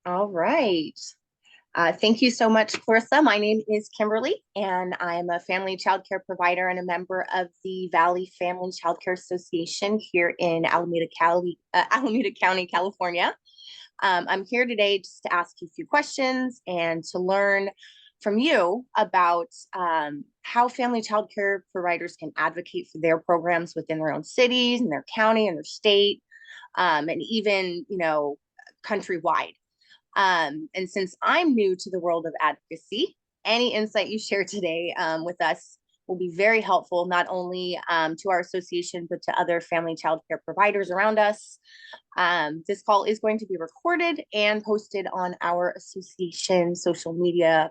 All right. Thank you so much, Clarissa. My name is Kimberly, and I'm a family childcare provider and a member of the Valley Family Childcare Association here in Alameda County, California. I'm here today just to ask you a few questions and to learn from you about how family childcare providers can advocate for their programs within their own cities and their county and their state, and even, countrywide. And since I'm new to the world of advocacy, any insight you share today with us will be very helpful, not only to our association, but to other family childcare providers around us. This call is going to be recorded and posted on our association social media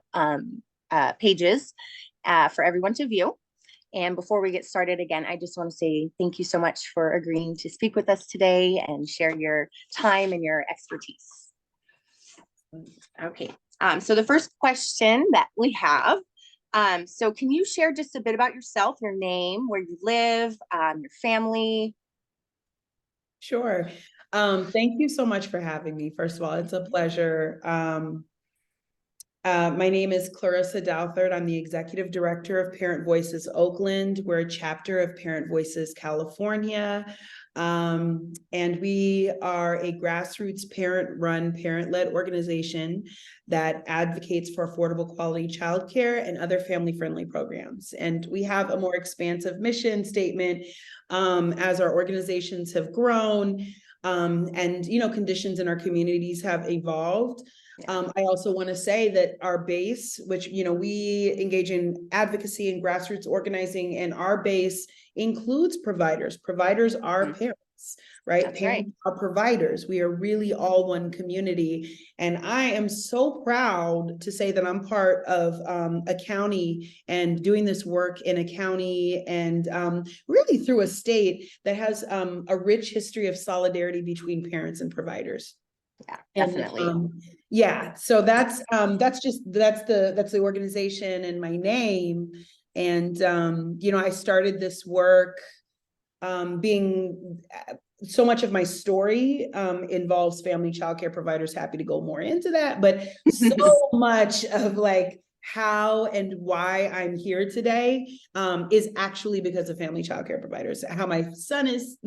pages for everyone to view. And before we get started, again, I just want to say thank you so much for agreeing to speak with us today and share your time and your expertise. Okay, so the first question that we have, so can you share just a bit about yourself, your name, where you live, your family? Sure. Thank you so much for having me. First of all, it's a pleasure. My name is Clarissa Doutherd. I'm the Executive Director of Parent Voices Oakland. We're a chapter of Parent Voices California. And we are a grassroots parent-run, parent-led organization that advocates for affordable quality childcare and other family-friendly programs. And we have a more expansive mission statement as our organizations have grown and conditions in our communities have evolved. I also want to say that our base, which, we engage in advocacy and grassroots organizing, and our base includes providers. Providers are parents, right? That's Parents are providers. We are really all one community. And I am so proud to say that I'm part of a county and doing this work in a county and really through a state that has a rich history of solidarity between parents and providers. Yeah, definitely. Yeah, so that's the organization and my name. And I started this work being so much of my story involves family childcare providers. Happy to go more into that, but so much of like how and why I'm here today is actually because of family childcare providers. How my son is,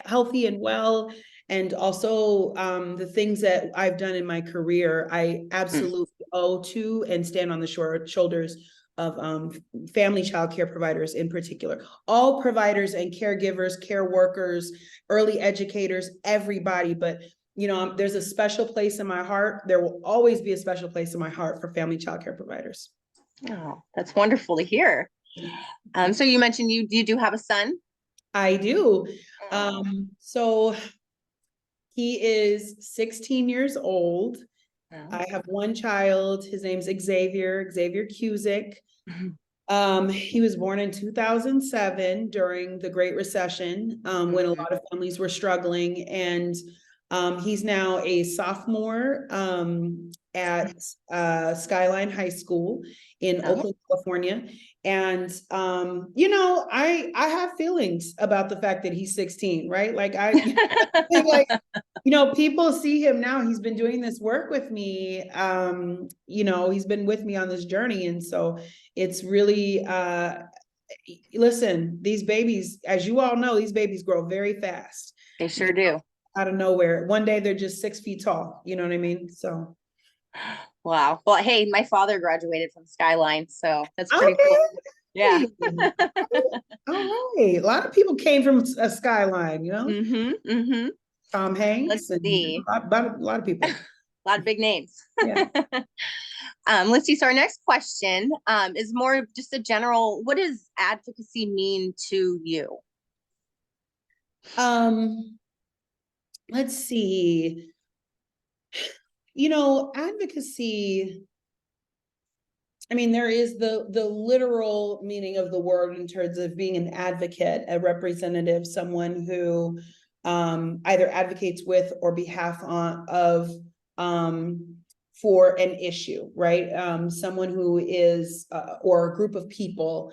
healthy and well. And also the things that I've done in my career, I absolutely owe to and stand on the shoulders of family childcare providers in particular. All providers and caregivers, care workers, early educators, everybody. But, there's a special place in my heart. There will always be a special place in my heart for family childcare providers. Oh, that's wonderful to hear. So you mentioned you do have a son? I do. So he is 16 years old. I have one child. His name's Xavier Cusick. He was born in 2007 during the Great Recession, when a lot of families were struggling. And he's now a sophomore at Skyline High School in Oakland, California. And, I have feelings about the fact that he's 16, right? Like I think like, people see him now, he's been doing this work with me. He's been with me on this journey. And so it's really, listen, these babies, as you all know, these babies grow very fast. They sure do. Out of nowhere. One day they're just 6 feet tall. You know what I mean? So. Wow. Well, hey, my father graduated from Skyline, so that's pretty cool. Yeah. All right. A lot of people came from a Skyline, Tom Hanks. Let's see. A lot of people. A lot of big names. Yeah. Let's see. So our next question is more just a general, what does advocacy mean to you? Let's see. Advocacy, there is the literal meaning of the word in terms of being an advocate, a representative, someone who either advocates with or behalf of for an issue, right? Someone who is, or a group of people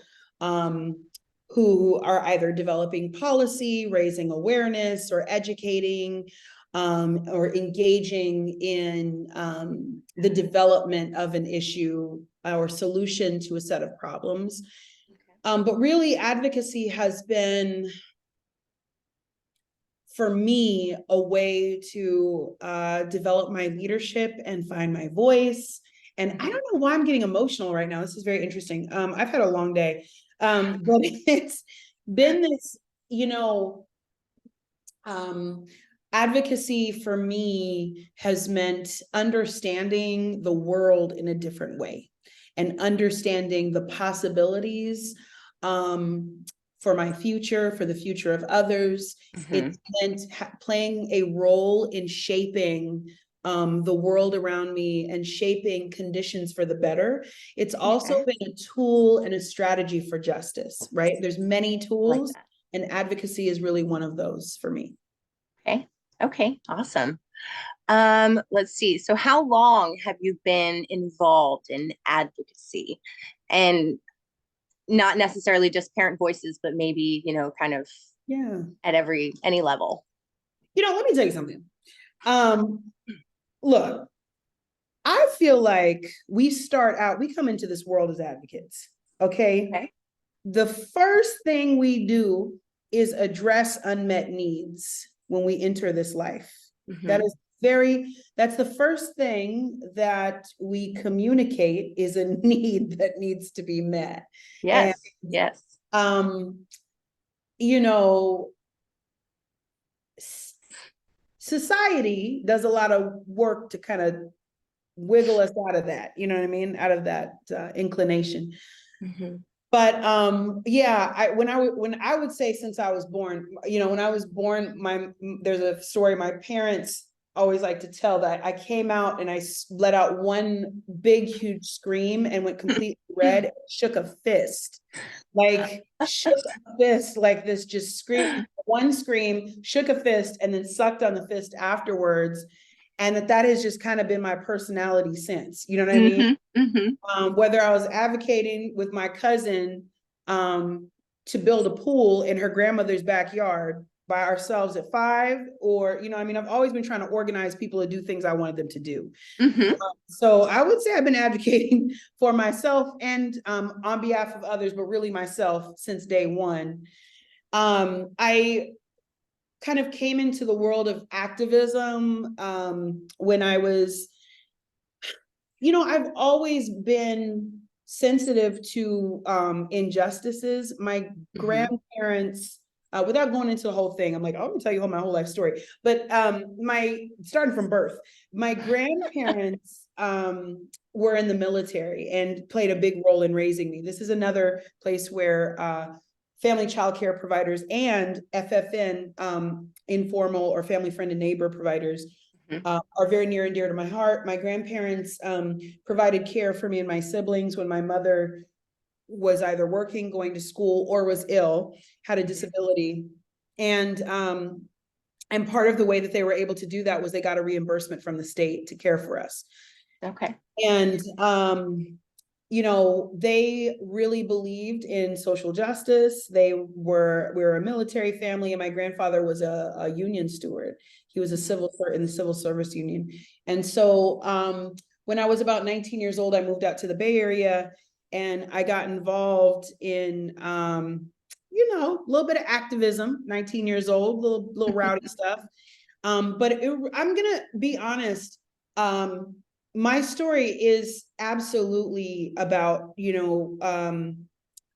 who are either developing policy, raising awareness, or educating or engaging in the development of an issue or solution to a set of problems. But really, advocacy has been, for me, a way to develop my leadership and find my voice. And I don't know why I'm getting emotional right now. This is very interesting. I've had a long day, but it's been this, advocacy for me has meant understanding the world in a different way and understanding the possibilities for my future, for the future of others. It's meant playing a role in shaping the world around me and shaping conditions for the better. It's also been a tool and a strategy for justice, right? There's many tools, and advocacy is really one of those for me. Okay, awesome. Let's see. So how long have you been involved in advocacy? And not necessarily just parent voices, but maybe, kind of at any level. Let me tell you something. Look, I feel like we come into this world as advocates, okay? The first thing we do is address unmet needs when we enter this life. That's the first thing that we communicate, is a need that needs to be met. Yes. Society does a lot of work to kind of wiggle us out of that, out of that inclination. But when I would say, since I was born, when I was born, there's a story my parents always like to tell, that I came out and I let out one big, huge scream and went completely red, shook a fist, like this, just scream, one scream, shook a fist, and then sucked on the fist afterwards. And that has just kind of been my personality since, you know what I mean? Whether I was advocating with my cousin to build a pool in her grandmother's backyard by ourselves at 5, or, I've always been trying to organize people to do things I wanted them to do. So I would say I've been advocating for myself and on behalf of others, but really myself since day one. I kind of came into the world of activism when I was, I've always been sensitive to injustices. My grandparents, without going into the whole thing, I'm gonna tell you my whole life story, but starting from birth, my grandparents were in the military and played a big role in raising me. This is another place where family childcare providers and FFN, informal or family friend and neighbor providers, are very near and dear to my heart. My grandparents provided care for me and my siblings when my mother was either working, going to school, or was ill, had a disability. And part of the way that they were able to do that was they got a reimbursement from the state to care for us. And they really believed in social justice. We were a military family, and my grandfather was a union steward. He was in the civil service union. And so when I was about 19 years old, I moved out to the Bay Area, and I got involved in, a little bit of activism, 19 years old, little rowdy stuff. I'm gonna be honest, my story is absolutely about,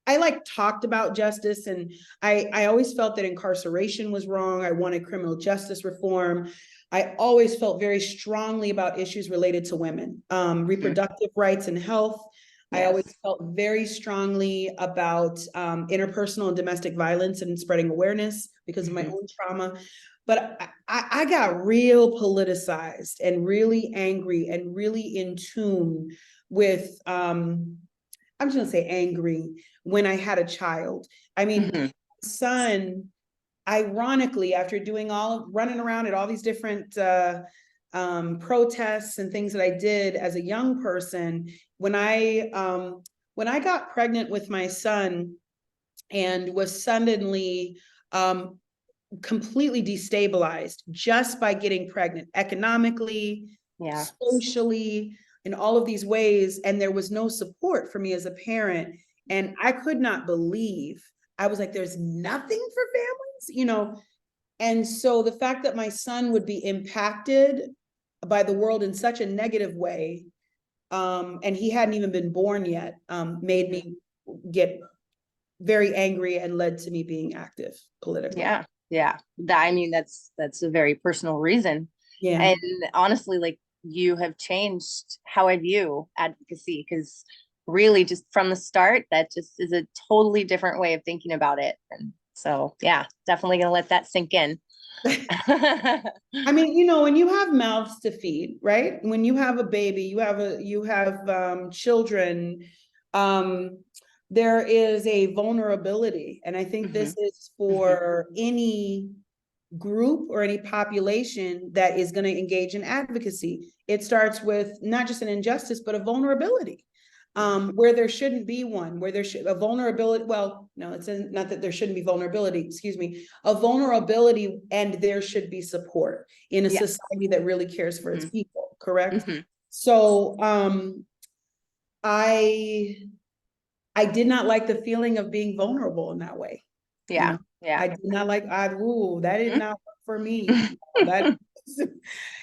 I talked about justice, and I always felt that incarceration was wrong. I wanted criminal justice reform. I always felt very strongly about issues related to women, reproductive rights and health. I always felt very strongly about interpersonal and domestic violence and spreading awareness because of my own trauma. But I got real politicized and really angry and really in tune with, I'm just gonna say angry, when I had a child. I mean, my son, ironically, after running around at all these different protests and things that I did as a young person, when I got pregnant with my son and was suddenly completely destabilized just by getting pregnant, economically, Yeah. socially, in all of these ways. And there was no support for me as a parent. And I could not believe, I was like, there's nothing for families. And so the fact that my son would be impacted by the world in such a negative way, and he hadn't even been born yet, made me get very angry and led to me being active politically. Yeah. Yeah. I mean, that's a very personal reason. Yeah. And honestly, like, you have changed how I view advocacy, because really just from the start, that just is a totally different way of thinking about it. And so, yeah, definitely gonna let that sink in. I mean, when you have mouths to feed, right? When you have a baby, you have children, there is a vulnerability. And I think this is for any group or any population that is going to engage in advocacy. It starts with not just an injustice, but a vulnerability. Where there shouldn't be one, where there should a vulnerability. Well, no, it's not that there shouldn't be vulnerability, excuse me, a vulnerability, and there should be support in a society that really cares for its people, correct? So I did not like the feeling of being vulnerable in that way. Yeah. Yeah. I did not like, that did not work for me.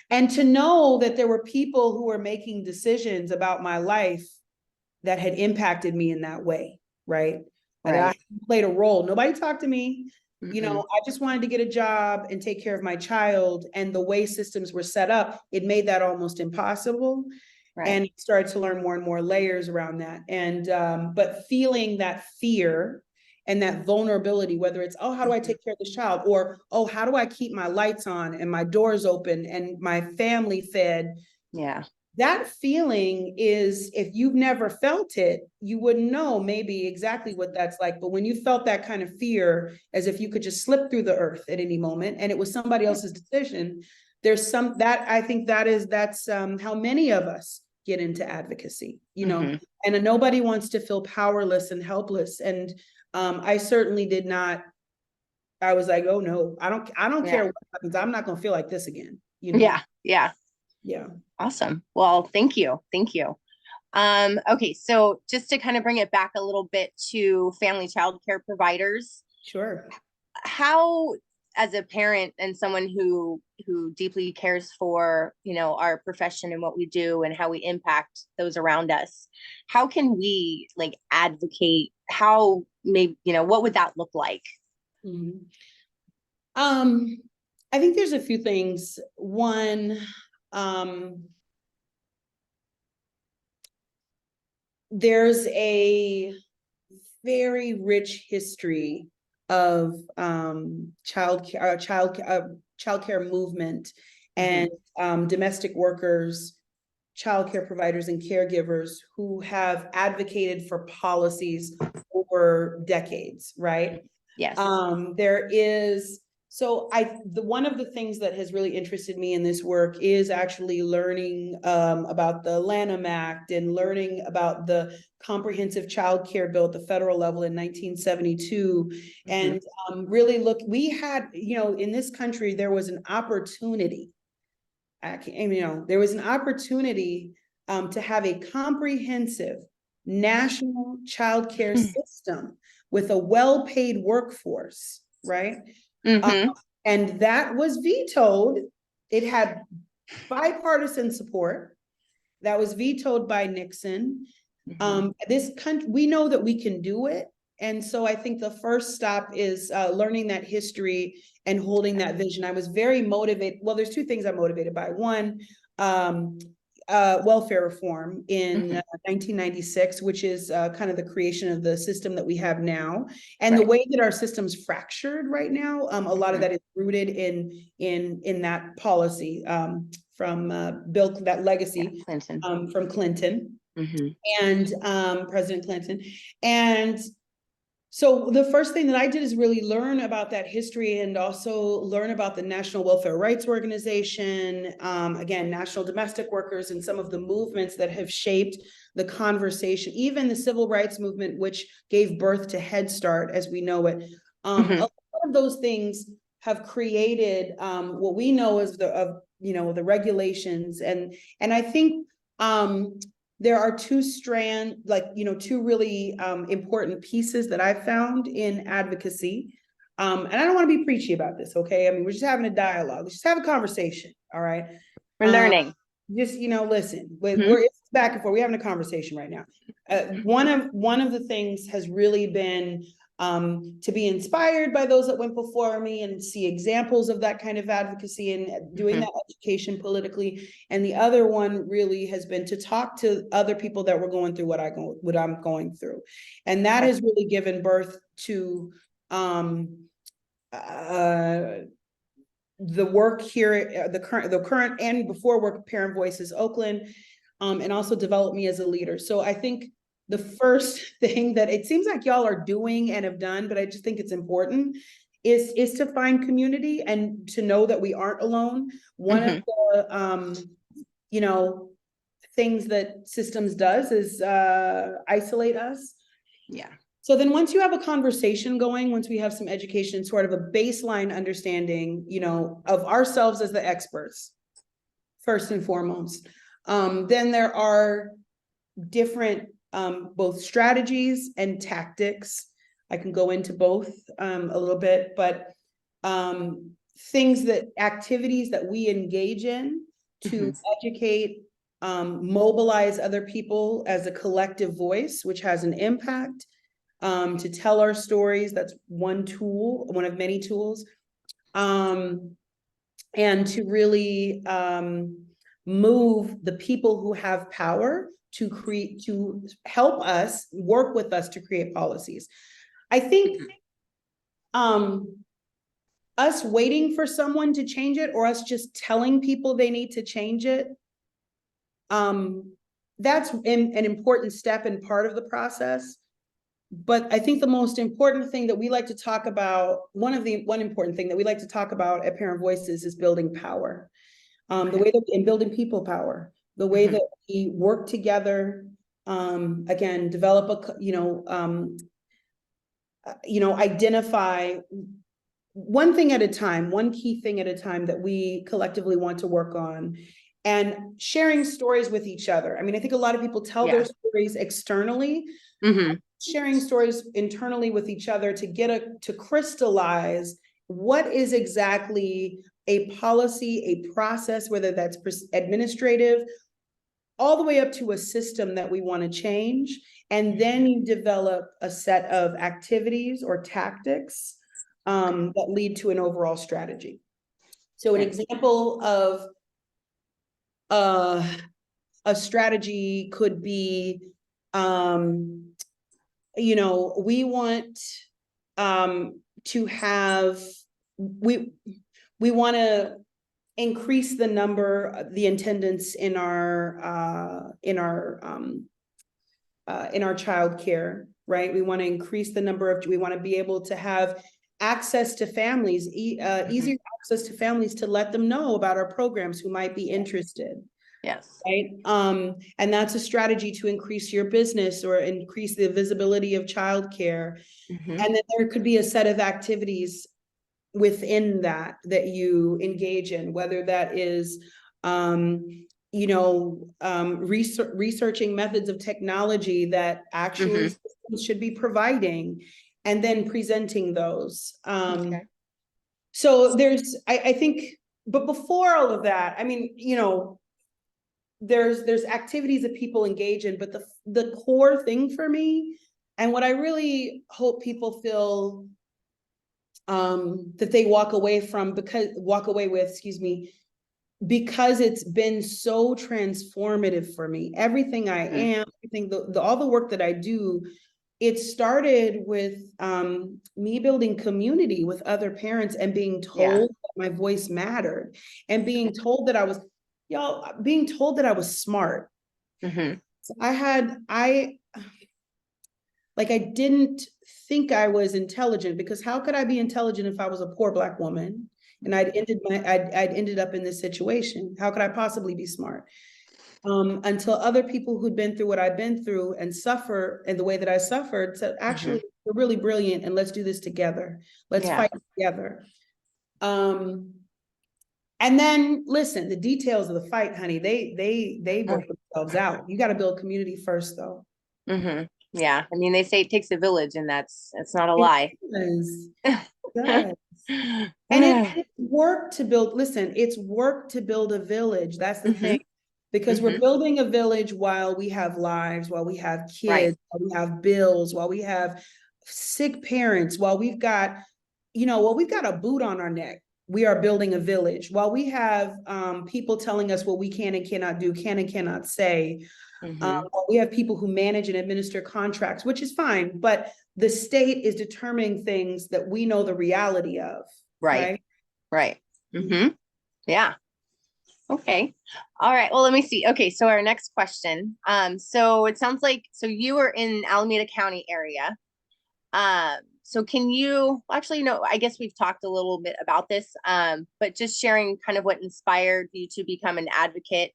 And to know that there were people who were making decisions about my life that had impacted me in that way, right? And I played a role. Nobody talked to me. I just wanted to get a job and take care of my child. And the way systems were set up, it made that almost impossible. And started to learn more and more layers around that. And but feeling that fear and that vulnerability, whether it's, oh, how do I take care of this child? Or, oh, how do I keep my lights on and my doors open and my family fed? Yeah. That feeling is, if you've never felt it, you wouldn't know maybe exactly what that's like. But when you felt that kind of fear, as if you could just slip through the earth at any moment, and it was somebody else's decision, there's I think that's how many of us get into advocacy, and nobody wants to feel powerless and helpless. And I certainly did not. I was like, oh no, I don't care what happens. I'm not going to feel like this again. Yeah. Yeah. Yeah. Awesome. Well, thank you. Thank you. Okay. So just to kind of bring it back a little bit to family childcare providers. Sure. How, as a parent and someone who deeply cares for, our profession and what we do and how we impact those around us, how can we like advocate? How maybe, what would that look like? I think there's a few things. One, there's a very rich history of childcare movement and domestic workers, childcare providers, and caregivers who have advocated for policies over decades, right? Yes. There is. So one of the things that has really interested me in this work is actually learning about the Lanham Act and learning about the Comprehensive Child Care Bill at the federal level in 1972. And really we had, in this country, there was an opportunity. There was an opportunity to have a comprehensive national child care system with a well-paid workforce, right? And that was vetoed. It had bipartisan support. That was vetoed by Nixon. This country, we know that we can do it. And so I think the first stop is learning that history and holding that vision. I was very motivated. Well, there's two things I'm motivated by. One, welfare reform in 1996, which is kind of the creation of the system that we have now. And the way that our system's fractured right now, a lot of that is rooted in that policy from that legacy from Clinton and President Clinton. And so the first thing that I did is really learn about that history and also learn about the National Welfare Rights Organization, again, National Domestic Workers, and some of the movements that have shaped the conversation, even the Civil Rights Movement, which gave birth to Head Start as we know it. A lot of those things have created what we know as the regulations, and I think there are two really important pieces that I found in advocacy. And I don't want to be preachy about this, okay? I mean, we're just having a dialogue. Let's just have a conversation, all right? We're learning. Just, listen, we're it's back and forth. We're having a conversation right now. One of the things has really been to be inspired by those that went before me and see examples of that kind of advocacy and doing that education politically. And the other one really has been to talk to other people that were going through what I'm going through. And that has really given birth to the work here, the current and before work, Parent Voices Oakland, and also developed me as a leader. So I think the first thing that it seems like y'all are doing and have done, but I just think it's important, is to find community and to know that we aren't alone. One of the things that systems does is isolate us. Yeah. So then once you have a conversation going, once we have some education, sort of a baseline understanding, of ourselves as the experts, first and foremost, then there are different both strategies and tactics. I can go into both a little bit, but activities that we engage in to educate, mobilize other people as a collective voice, which has an impact. To tell our stories, that's one tool, one of many tools, and to really move the people who have power to help us, work with us to create policies. I think us waiting for someone to change it, or us just telling people they need to change it, that's an important step and part of the process. But I think the most important thing that we like to talk about, one important thing that we like to talk about at Parent Voices is building power. The way that and building people power, the way that we work together, again, develop identify one thing at a time, one key thing at a time that we collectively want to work on, and sharing stories with each other. I mean, I think a lot of people tell their stories externally. Sharing stories internally with each other to crystallize what is exactly a policy, a process, whether that's administrative, all the way up to a system that we want to change. And then you develop a set of activities or tactics that lead to an overall strategy. So an example of a strategy could be, we want to have, we want to increase the attendance in our childcare, right? We want to increase the number we want to be able to have access to families, easier access to families, to let them know about our programs who might be interested. Yes. Right. And that's a strategy to increase your business or increase the visibility of childcare. And then there could be a set of activities within that you engage in, whether that is, researching methods of technology that actually systems should be providing, and then presenting those. So I think, but before all of that, I mean, there's activities that people engage in, but the core thing for me, and what I really hope people feel that they walk away with, because it's been so transformative for me. Everything I am, everything, all the work that I do, it started with me building community with other parents and being told that my voice mattered, and being told that I was smart. So I didn't think I was intelligent, because how could I be intelligent if I was a poor Black woman and I'd ended up in this situation? How could I possibly be smart? Until other people who'd been through what I've been through and suffer in the way that I suffered said, actually, we're really brilliant, and let's do this together. Let's fight together. And then listen, the details of the fight, honey, they work themselves out. You got to build community first, though. Mm-hmm. Yeah. I mean, they say it takes a village, and that's not a It lie. does. It does. And it's work to build, listen, it's work to build a village. That's the thing. Because we're building a village while we have lives, while we have Right. kids, while we have bills, while we have sick parents, while we've got, while we've got a boot on our neck. We are building a village. While we have people telling us what we can and cannot do, can and cannot say. We have people who manage and administer contracts, which is fine, but the state is determining things that we know the reality of. Right. Right. Yeah. Okay. All right. Well, let me see. Okay. So our next question. So it sounds like, so you were in Alameda County area. So can you actually, I guess we've talked a little bit about this, but just sharing kind of what inspired you to become an advocate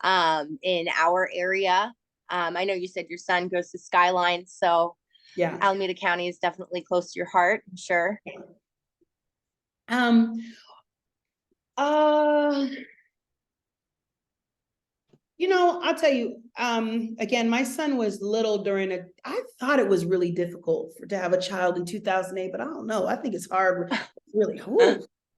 in our area. I know you said your son goes to Skyline, so yeah, Alameda County is definitely close to your heart, I'm sure. I'll tell you, again, my son was little I thought it was really difficult to have a child in 2008, but I don't know. I think it's hard, really.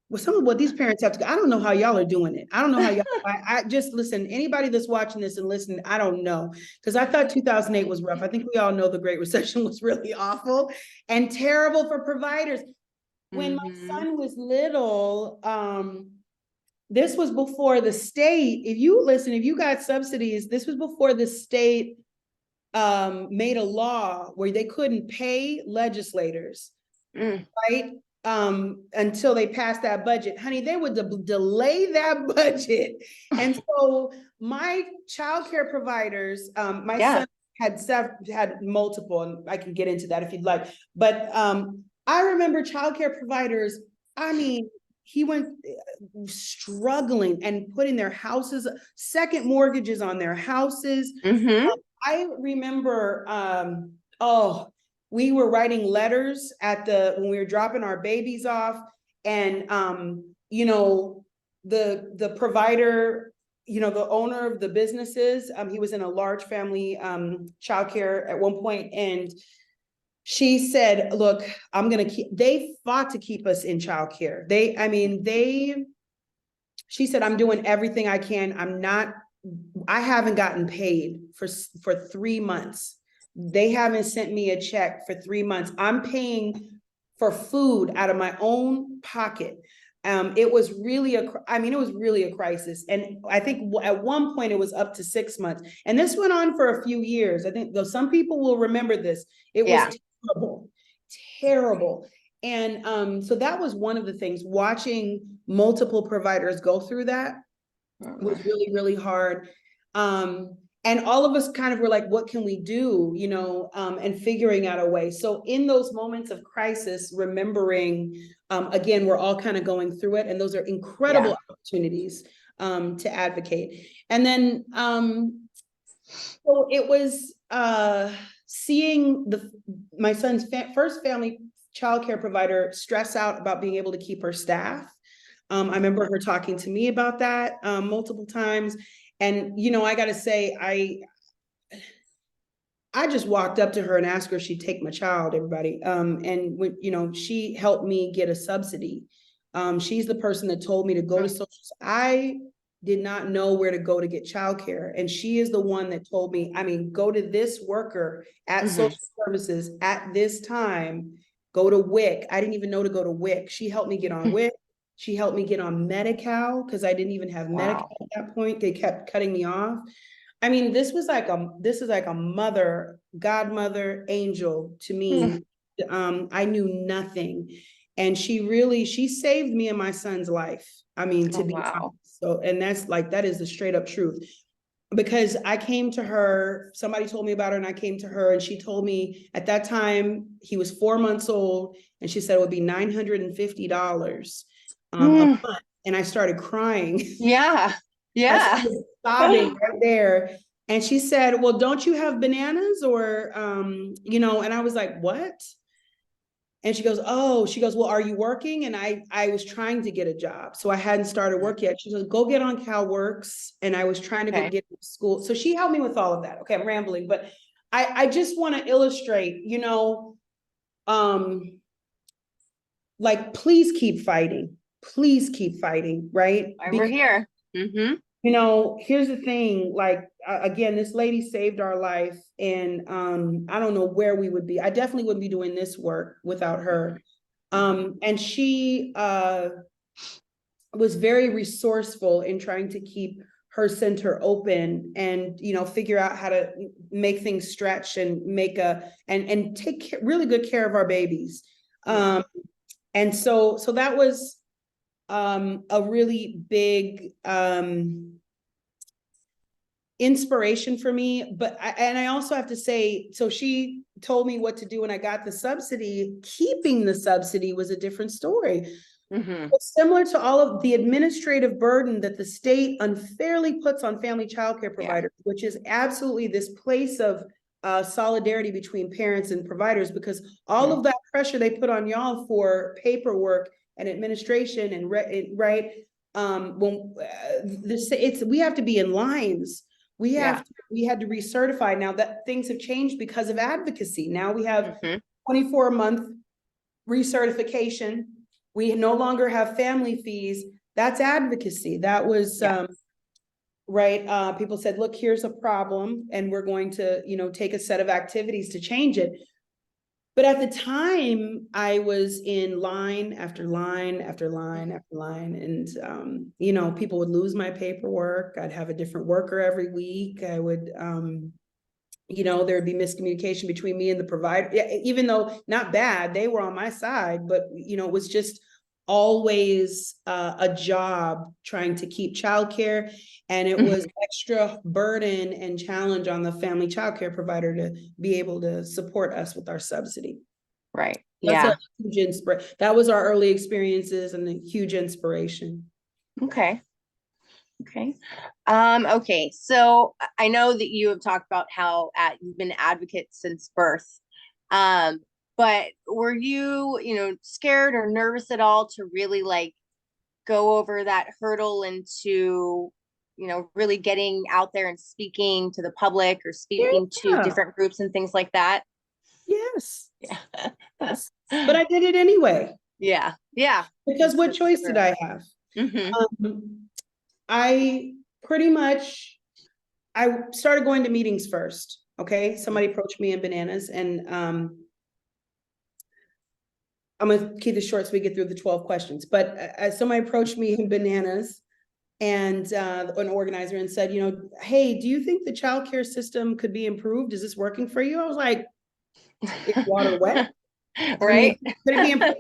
With some of what these parents have to go, I don't know how y'all are doing it. I don't know how y'all, I just listen, anybody that's watching this and listening, I don't know. Because I thought 2008 was rough. I think we all know the Great Recession was really awful and terrible for providers. When my son was little, this was before the state, if you got subsidies, this was before the state made a law where they couldn't pay legislators, right? Until they passed that budget. Honey, they would delay that budget. And so my childcare providers, my son had multiple, and I can get into that if you'd like. But I remember childcare providers, I mean, he went struggling and putting their houses, second mortgages on their houses. I remember, we were writing letters when we were dropping our babies off, and the provider, the owner of the businesses, he was in a large family childcare at one point, and she said, look, they fought to keep us in childcare. She said, I'm doing everything I can. I haven't gotten paid for 3 months. They haven't sent me a check for 3 months. I'm paying for food out of my own pocket. It was really a crisis. And I think at one point it was up to 6 months. And this went on for a few years. I think, though, some people will remember this. It was terrible. And so that was one of the things, watching multiple providers go through that was really, really hard. And all of us kind of were like, what can we do, and figuring out a way. So in those moments of crisis, remembering, again, we're all kind of going through it, and those are incredible opportunities to advocate. And then, so it was seeing my son's first family childcare provider stress out about being able to keep her staff. I remember her talking to me about that multiple times. And, I got to say, I just walked up to her and asked her if she'd take my child, everybody. And when, she helped me get a subsidy. She's the person that told me to go to social. I did not know where to go to get childcare. And she is the one that told me, go to this worker at social services at this time, go to WIC. I didn't even know to go to WIC. She helped me get on WIC. She helped me get on Medi-Cal because I didn't even have Medi-Cal at that point. They kept cutting me off. This is like a mother, godmother, angel to me. I knew nothing. And she saved me and my son's life. To be honest. So, and that is the straight up truth. Because I came to her, somebody told me about her, and I came to her, and she told me at that time he was 4 months old, and she said it would be $950 a month. And I started crying. Yeah. I started sobbing right there. And she said, well, don't you have bananas or, and I was like, what? And she goes, oh, she goes, well, are you working? And I was trying to get a job. So I hadn't started work yet. She goes, go get on CalWorks. And I was trying to go Okay. get to school. So she helped me with all of that. Okay, I'm rambling, but I just want to illustrate, like, please keep fighting. Please keep fighting, right? Why we're here. Mm-hmm. Here's the thing, like, again, this lady saved our life, and I don't know where we would be. I definitely wouldn't be doing this work without her. And she was very resourceful in trying to keep her center open and, figure out how to make things stretch and and take really good care of our babies. And so that was a really big inspiration for me. But I also have to say, so she told me what to do when I got the subsidy. Keeping the subsidy was a different story. Similar to all of the administrative burden that the state unfairly puts on family childcare providers, which is absolutely this place of solidarity between parents and providers, because all of that pressure they put on y'all for paperwork and administration and right, when we have to be in lines. We had to recertify. Now that things have changed because of advocacy. Now we have 24-month recertification. We no longer have family fees. That's advocacy. That was right. People said, look, here's a problem, and we're going to, take a set of activities to change it. But at the time, I was in line after line after line after line. And, people would lose my paperwork. I'd have a different worker every week. I would, there would be miscommunication between me and the provider, even though not bad, they were on my side, but, it was just always a job trying to keep childcare. And it was extra burden and challenge on the family childcare provider to be able to support us with our subsidy. Right. That's a huge inspiration. That was our early experiences and a huge inspiration. Okay. Okay. So I know that you have talked about how you've been an advocate since birth. But were you, scared or nervous at all to really like go over that hurdle into, really getting out there and speaking to the public or speaking to different groups and things like that? Yes. Yes. But I did it anyway. Yeah. Because what choice did I have? I started going to meetings first. Okay. Somebody approached me in Bananas, and I'm going to keep this short so we get through the 12 questions. But somebody approached me in Bananas, and an organizer, and said, hey, do you think the childcare system could be improved? Is this working for you? I was like, is water wet? Right. Could it be improved?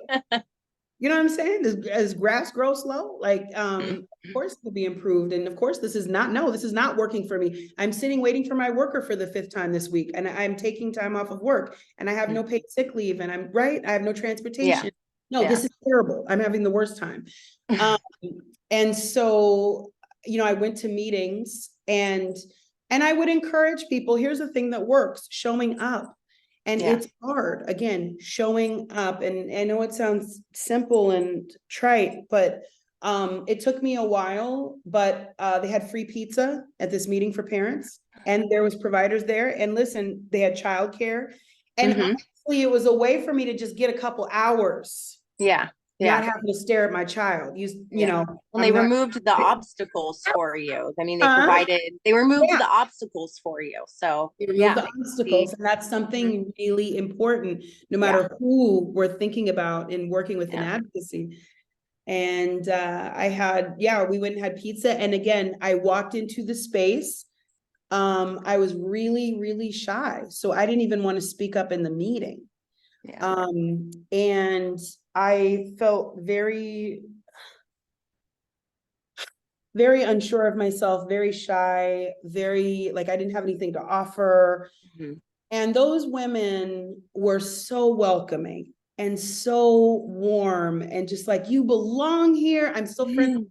You know what I'm saying? Does grass grow slow? Like, of course it could be improved. And of course, this is not working for me. I'm sitting waiting for my worker for the 5th time this week, and I'm taking time off of work, and I have no paid sick leave, and I have no transportation. No, this is terrible. I'm having the worst time. And so, I went to meetings, and I would encourage people. Here's the thing that works: showing up. And it's hard, again, showing up. And I know it sounds simple and trite, but it took me a while. But they had free pizza at this meeting for parents, and there was providers there. And listen, they had childcare, and honestly, it was a way for me to just get a couple hours. Not having to stare at my child. Well, they removed the obstacles for you. I mean, they removed the obstacles for you. So they removed the obstacles, and that's something really important, no matter who we're thinking about in working with an advocacy. And we went and had pizza. And again, I walked into the space. I was really, really shy. So I didn't even want to speak up in the meeting. And I felt very, very unsure of myself, very shy, very like I didn't have anything to offer. And those women were so welcoming and so warm, and just like, you belong here. I'm still friends.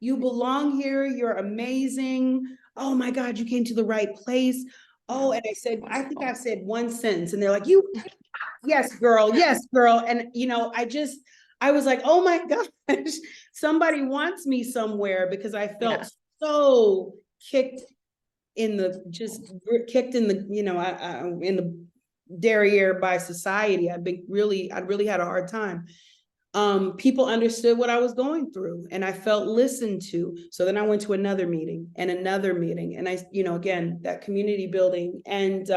You belong here. You're amazing. Oh my God, you came to the right place. Oh, and I think I've said one sentence, and they're like, Yes, girl. Yes, girl. And, I was like, oh my gosh, somebody wants me somewhere, because I Yeah. felt so kicked in the, kicked in the, in the derriere by society. I really had a hard time. People understood what I was going through, and I felt listened to. So then I went to another meeting, and I, again, that community building, and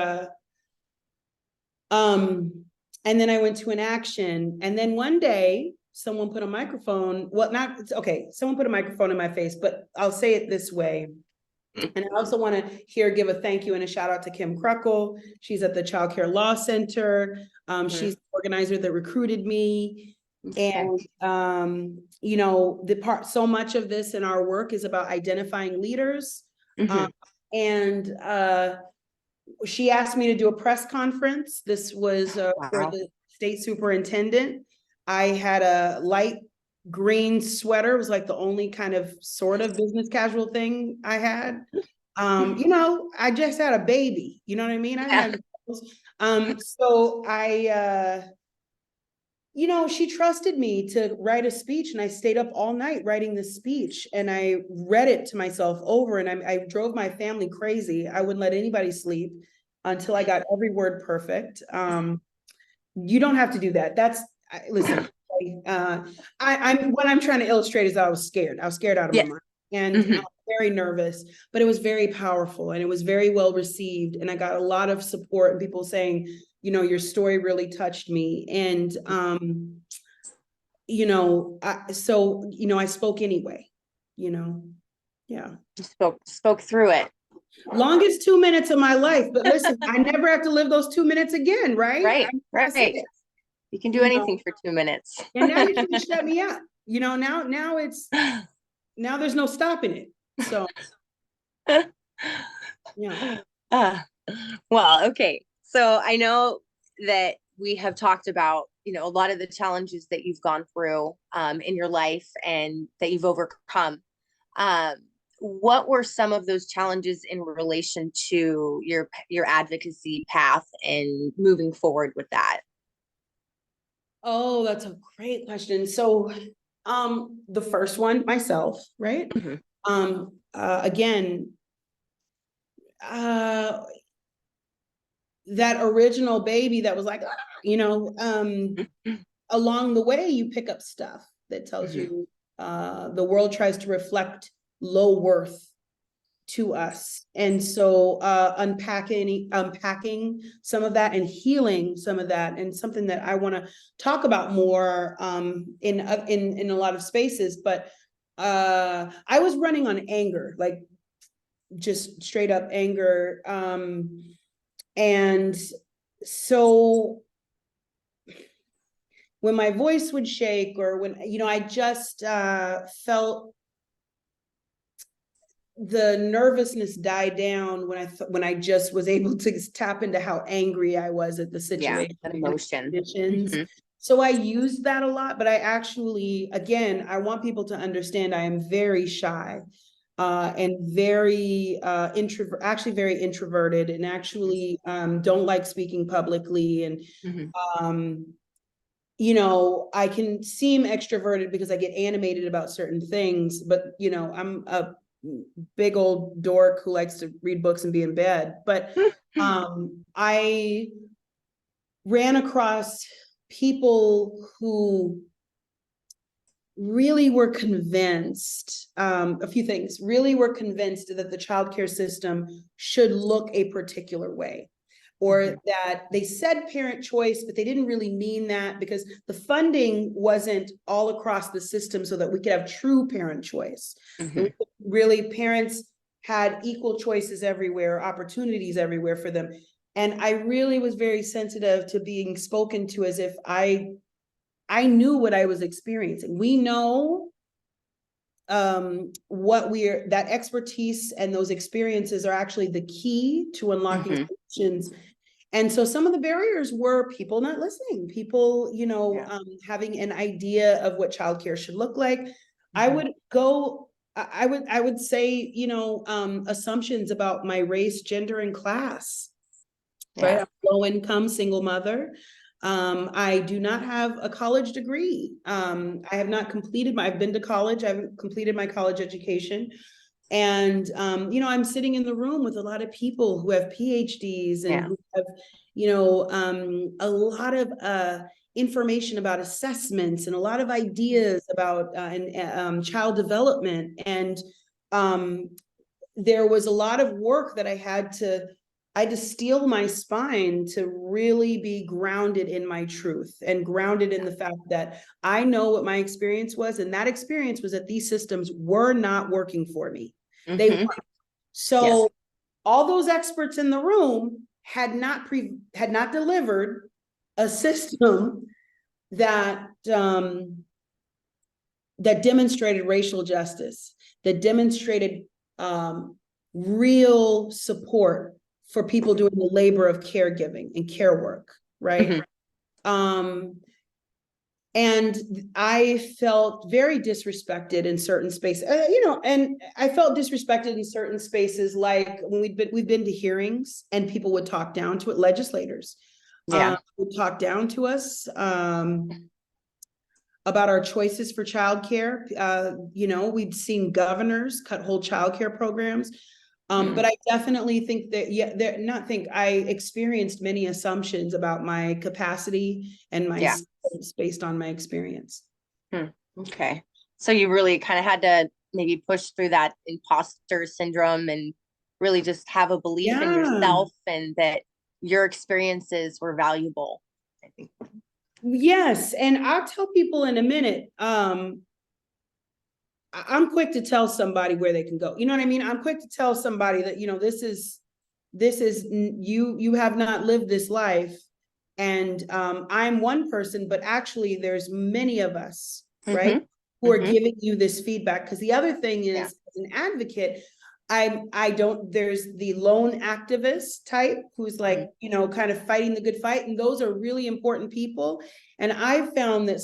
then I went to an action. And then one day someone put a microphone, well, not, okay, someone put a microphone in my face, but I'll say it this way. And I also want to give a thank you and a shout out to Kim Kruckle. She's at the Childcare Law Center. She's the organizer that recruited me. Okay. And, so much of this in our work is about identifying leaders. And she asked me to do a press conference. This was for Wow. the state superintendent. I had a light green sweater. It was like the only kind of sort of business casual thing I had. I just had a baby, you know what I mean? I had, so I, she trusted me to write a speech, and I stayed up all night writing this speech, and I read it to myself over, and I drove my family crazy. I wouldn't let anybody sleep until I got every word perfect. You don't have to do that. Listen, what I'm trying to illustrate is that I was scared. I was scared out of my mind, and I was very nervous, but it was very powerful, and it was very well received. And I got a lot of support, and people saying, your story really touched me. And, I spoke anyway, yeah. Spoke through it. Longest 2 minutes of my life, but listen, I never have to live those 2 minutes again, right? Right. You can do anything for 2 minutes. And now you can shut me up. Now there's no stopping it. So, yeah. Well, okay. So I know that we have talked about, a lot of the challenges that you've gone through in your life and that you've overcome. What were some of those challenges in relation to your advocacy path and moving forward with that? Oh, that's a great question. So, the first one, myself, right? Again, that original baby that was like, along the way, you pick up stuff that tells you the world tries to reflect low worth to us. And so unpacking some of that and healing some of that, and something that I want to talk about more in a lot of spaces. But I was running on anger, like just straight up anger. And so when my voice would shake, or when, I just felt the nervousness die down when I just was able to tap into how angry I was at the situation. That emotion. So I used that a lot, but I actually, again, I want people to understand I am very shy. And very very introverted, and actually don't like speaking publicly. And I can seem extroverted because I get animated about certain things, but I'm a big old dork who likes to read books and be in bed. But I ran across people who really were convinced, a few things, really were convinced that the childcare system should look a particular way, or that they said parent choice, but they didn't really mean that, because the funding wasn't all across the system so that we could have true parent choice. Really, parents had equal choices everywhere, opportunities everywhere for them. And I really was very sensitive to being spoken to as if I knew what I was experiencing. We know that expertise and those experiences are actually the key to unlocking solutions. And so some of the barriers were people not listening, people, having an idea of what childcare should look like. I would say, assumptions about my race, gender, and class, right? I'm low income, single mother. I do not have a college degree. I have not completed I've been to college. I haven't completed my college education. And, you know, I'm sitting in the room with a lot of people who have PhDs and who have, you know, a lot of information about assessments and a lot of ideas about child development. And there was a lot of work that I had to steel my spine to really be grounded in my truth and grounded in the fact that I know what my experience was. And that experience was that these systems were not working for me. They weren't. So all those experts in the room had not delivered a system that that demonstrated racial justice, that demonstrated real support for people doing the labor of caregiving and care work, right? And I felt very disrespected in certain spaces, you know, and I felt disrespected in certain spaces, like when we've been to hearings and people would talk down to it, legislators would talk down to us about our choices for childcare. You know, we'd seen governors cut whole childcare programs. But I definitely think that, I experienced many assumptions about my capacity and my skills based on my experience. Okay. So you really kind of had to maybe push through that imposter syndrome and really just have a belief in yourself and that your experiences were valuable, I think. Yes. And I'll tell people in a minute, I'm quick to tell somebody where they can go. You know what I mean? I'm quick to tell somebody that, you know, this is you have not lived this life. And I'm one person, but actually there's many of us, right? Who are giving you this feedback. Because the other thing is, as an advocate, there's the lone activist type who's like, you know, kind of fighting the good fight. And those are really important people. And I've found that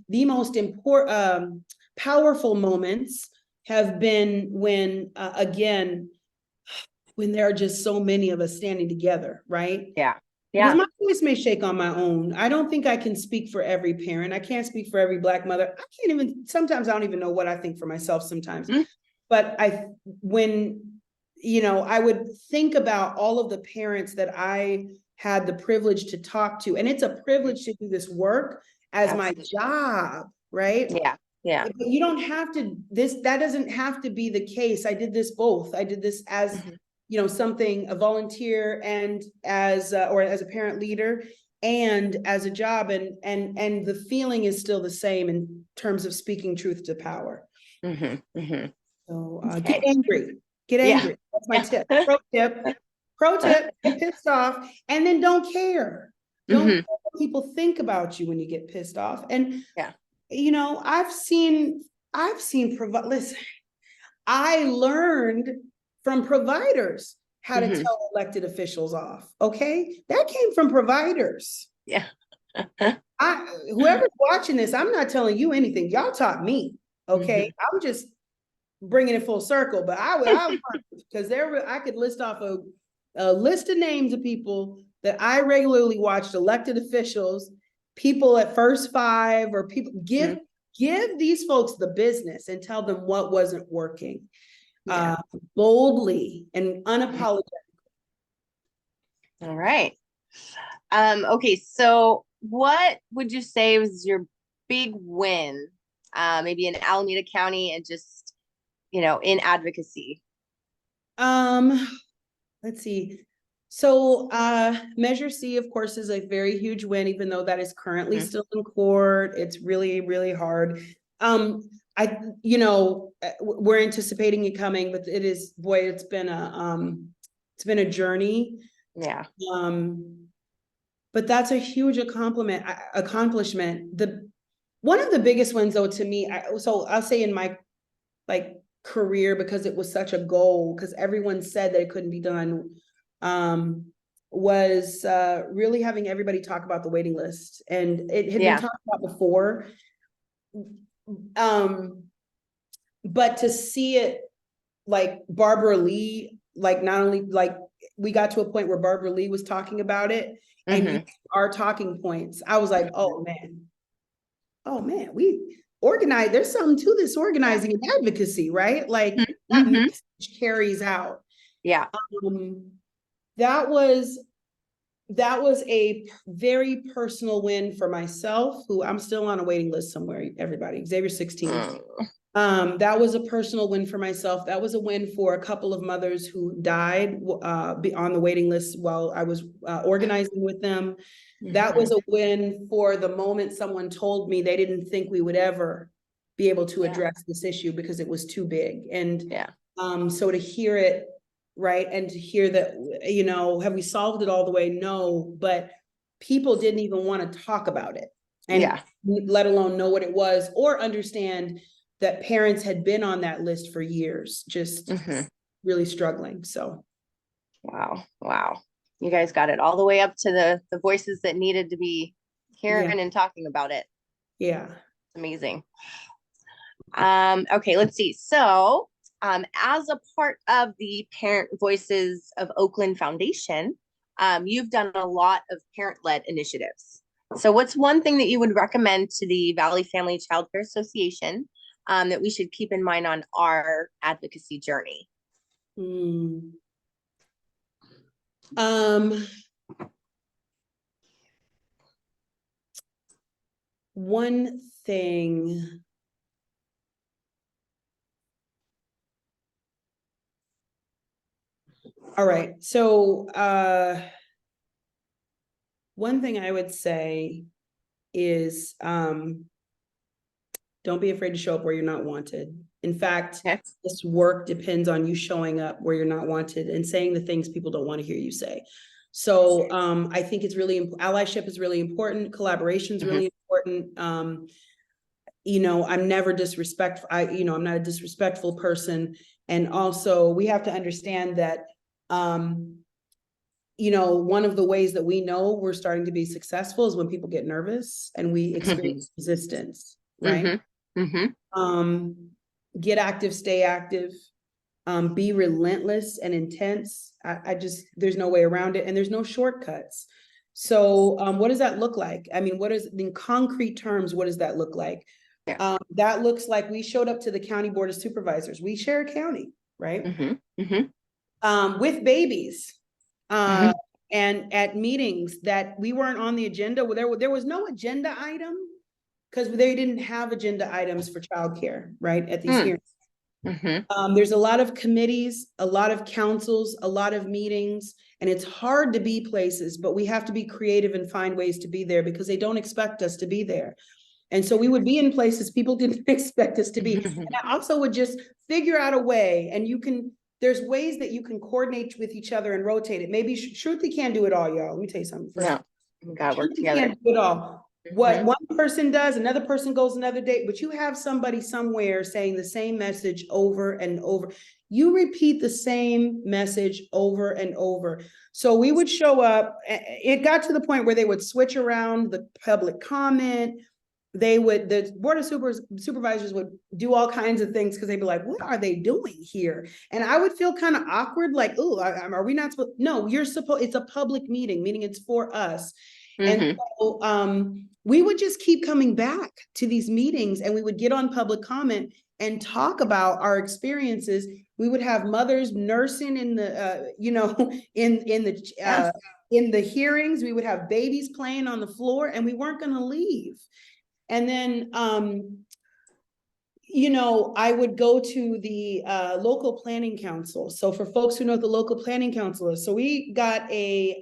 the most important, powerful moments have been when, again, when there are just so many of us standing together, right? Because my voice may shake on my own. I don't think I can speak for every parent. I can't speak for every Black mother. Sometimes I don't even know what I think for myself sometimes. But when, you know, I would think about all of the parents that I had the privilege to talk to, and it's a privilege to do this work as my job, right? But you don't have to, that doesn't have to be the case. I did this both. I did this as, you know, a volunteer and as a parent leader and as a job. And the feeling is still the same in terms of speaking truth to power. So get angry. That's my tip. Pro tip, get pissed off and then don't care. Don't care what people think about you when you get pissed off. And you know, listen, I learned from providers how to tell elected officials off. Okay. That came from providers. Whoever's watching this, I'm not telling you anything. Y'all taught me. Okay. I'm just bringing it full circle, but I because I could list off a list of names of people that I regularly watched, elected officials, people at First Five, or people give these folks the business and tell them what wasn't working, boldly and unapologetically. All right. Okay. So what would you say was your big win, maybe in Alameda County and just, you know, in advocacy? Let's see. So Measure C, of course, is a very huge win, even though that is currently still in court. It's really, really hard. You know, we're anticipating it coming, but it is, boy, it's been a journey. But that's a huge accomplishment. One of the biggest ones, though, to me, so I'll say in my career, because it was such a goal, because everyone said that it couldn't be done, was really having everybody talk about the waiting list. And it had been talked about before, but to see it like Barbara Lee, like not only like we got to a point where Barbara Lee was talking about it and Mhm. our talking points, I was like, oh man, we organize. There's something to this organizing and advocacy, right? Like that Mhm. message carries out. Yeah. Um, that was a very personal win for myself, who I'm still on a waiting list somewhere, everybody, Xavier 16. That was a personal win for myself. That was a win for a couple of mothers who died on the waiting list while I was organizing with them. That was a win for the moment someone told me they didn't think we would ever be able to address this issue because it was too big. And so to hear it, right, and to hear that, you know, have we solved it all the way? No, but people didn't even want to talk about it, and let alone know what it was or understand that parents had been on that list for years, just really struggling. So wow, you guys got it all the way up to the voices that needed to be hearing and talking about it. Yeah. Amazing. Okay, let's see. So as a part of the Parent Voices of Oakland Foundation, you've done a lot of parent-led initiatives. So what's one thing that you would recommend to the Valley Family Childcare Association that we should keep in mind on our advocacy journey? One thing. All right. So one thing I would say is don't be afraid to show up where you're not wanted. In fact, this work depends on you showing up where you're not wanted and saying the things people don't want to hear you say. So I think it's really allyship is really important. Collaboration is really important. You know, I'm never disrespectful. I'm not a disrespectful person. And also we have to understand that, you know, one of the ways that we know we're starting to be successful is when people get nervous and we experience resistance, right? Get active, stay active, be relentless and intense. There's no way around it, and there's no shortcuts. So what does that look like? I mean, in concrete terms, what does that look like? That looks like we showed up to the county board of supervisors. We share a county, right? With babies. And at meetings that we weren't on the agenda, there was no agenda item because they didn't have agenda items for childcare, right, at these hearings. There's a lot of committees, a lot of councils, a lot of meetings, and it's hard to be places, but we have to be creative and find ways to be there because they don't expect us to be there. And so we would be in places people didn't expect us to be. And I also would just figure out a way, and there's ways that you can coordinate with each other and rotate it. Maybe Shruti can't do it all, y'all. Let me tell you something first. No, we gotta work together. Can't do it all. What one person does, another person goes another day, but you have somebody somewhere saying the same message over and over. You repeat the same message over and over. So we would show up. It got to the point where they would switch around the public comment. The board of supervisors would do all kinds of things because they'd be like, what are they doing here? And I would feel kind of awkward, like, oh, are we not supposed? No, it's a public meeting, meaning it's for us. And so we would just keep coming back to these meetings, and we would get on public comment and talk about our experiences. We would have mothers nursing in the, in the hearings. We would have babies playing on the floor, and we weren't going to leave. And then, I would go to the local planning council. So for folks who know what the local planning council is, so we got a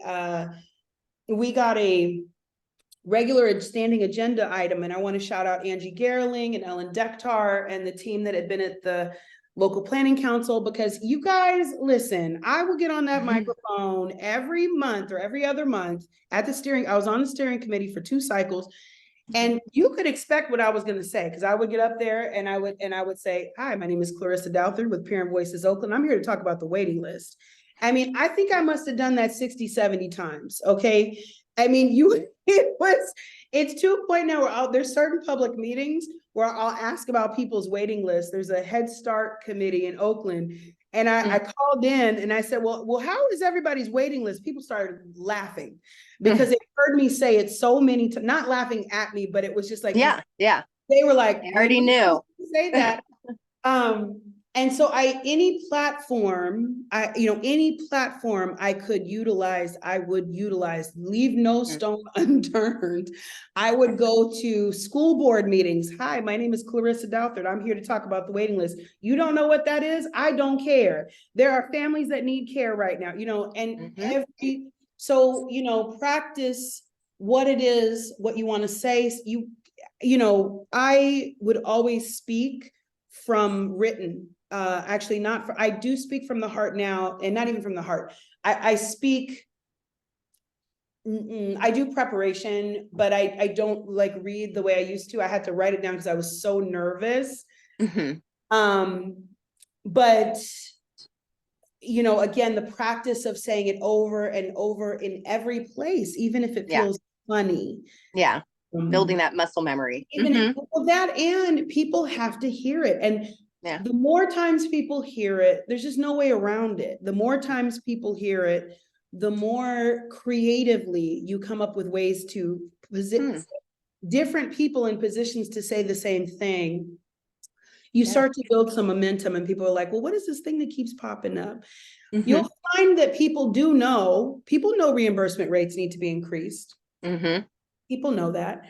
regular standing agenda item, and I want to shout out Angie Gerling and Ellen Dektar and the team that had been at the local planning council, because you guys, listen, I will get on that microphone every month or every other month at the I was on the steering committee for 2 cycles. And you could expect what I was going to say, because I would get up there and I would say, hi, my name is Clarissa Doutherd with Parent Voices Oakland. I'm here to talk about the waiting list. I mean, I think I must have done that 60, 70 times. Okay. I mean, it's to a point now where there's certain public meetings where I'll ask about people's waiting list. There's a Head Start committee in Oakland. And I called in and I said, well, how is everybody's waiting list? People started laughing because they heard me say it so many times, not laughing at me, but it was just like, Yeah. they were like, I already knew. Say that. And so any platform I could utilize, I would utilize, leave no stone unturned. I would go to school board meetings. Hi, my name is Clarissa Doutherd. I'm here to talk about the waiting list. You don't know what that is? I don't care. There are families that need care right now, and practice what it is, what you want to say. I would always speak from written, actually not for, I do speak from the heart now, and not even from the heart. I speak, I do preparation, but I don't like read the way I used to. I had to write it down because I was so nervous. But again, the practice of saying it over and over in every place, even if it feels funny. Yeah. Building that muscle memory. That, and people have to hear it. And the more times people hear it, there's just no way around it. The more times people hear it, the more creatively you come up with ways to position different people in positions to say the same thing. You start to build some momentum, and people are like, well, what is this thing that keeps popping up? You'll find that people know reimbursement rates need to be increased. People know that.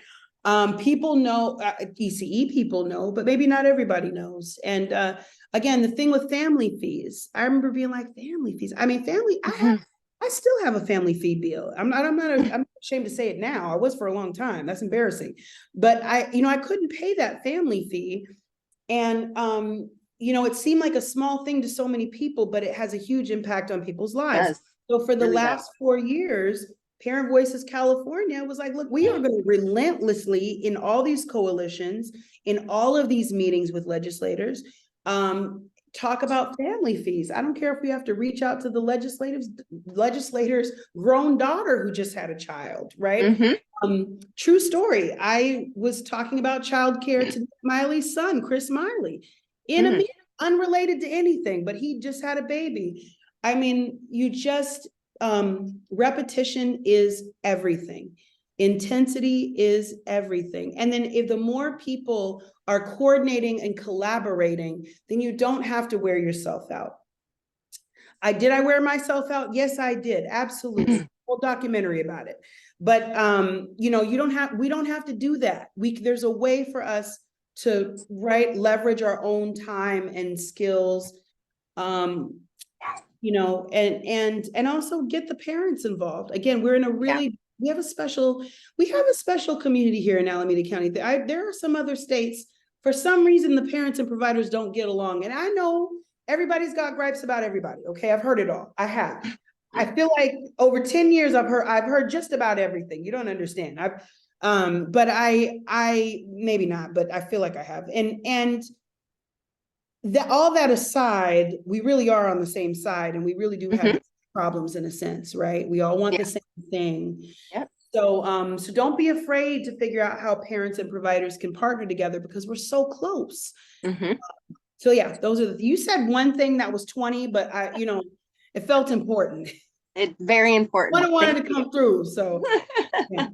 People know, ECE people know, but maybe not everybody knows. And again, the thing with family fees, I remember being like, family fees. I mean, I still have a family fee bill. I'm ashamed to say it now. I was for a long time. That's embarrassing. But I couldn't pay that family fee. And it seemed like a small thing to so many people, but it has a huge impact on people's lives. So for the last 4 years, Parent Voices California was like, look, we are going to relentlessly, in all these coalitions, in all of these meetings with legislators, talk about family fees. I don't care if we have to reach out to the legislators' grown daughter who just had a child, right? True story. I was talking about childcare to Miley's son, Chris Miley, in a meeting unrelated to anything, but he just had a baby. I mean, repetition is everything. Intensity is everything. And then if the more people are coordinating and collaborating, then you don't have to wear yourself out. Did I wear myself out? Yes, I did. Absolutely. Whole documentary about it. But we don't have to do that. There's a way for us to leverage our own time and skills. And also get the parents involved. Again, we're in a really, we have a special community here in Alameda County. There are some other states, for some reason, the parents and providers don't get along. And I know everybody's got gripes about everybody. Okay. I've heard it all. I have. I feel like over 10 years, I've heard just about everything. You don't understand. But I maybe not, but I feel like I have. And all that aside, we really are on the same side, and we really do have problems in a sense, right? We all want the same thing. So don't be afraid to figure out how parents and providers can partner together, because we're so close. So yeah, you said one thing that was 20, but it felt important. It's very important. I wanted to come through. So yeah.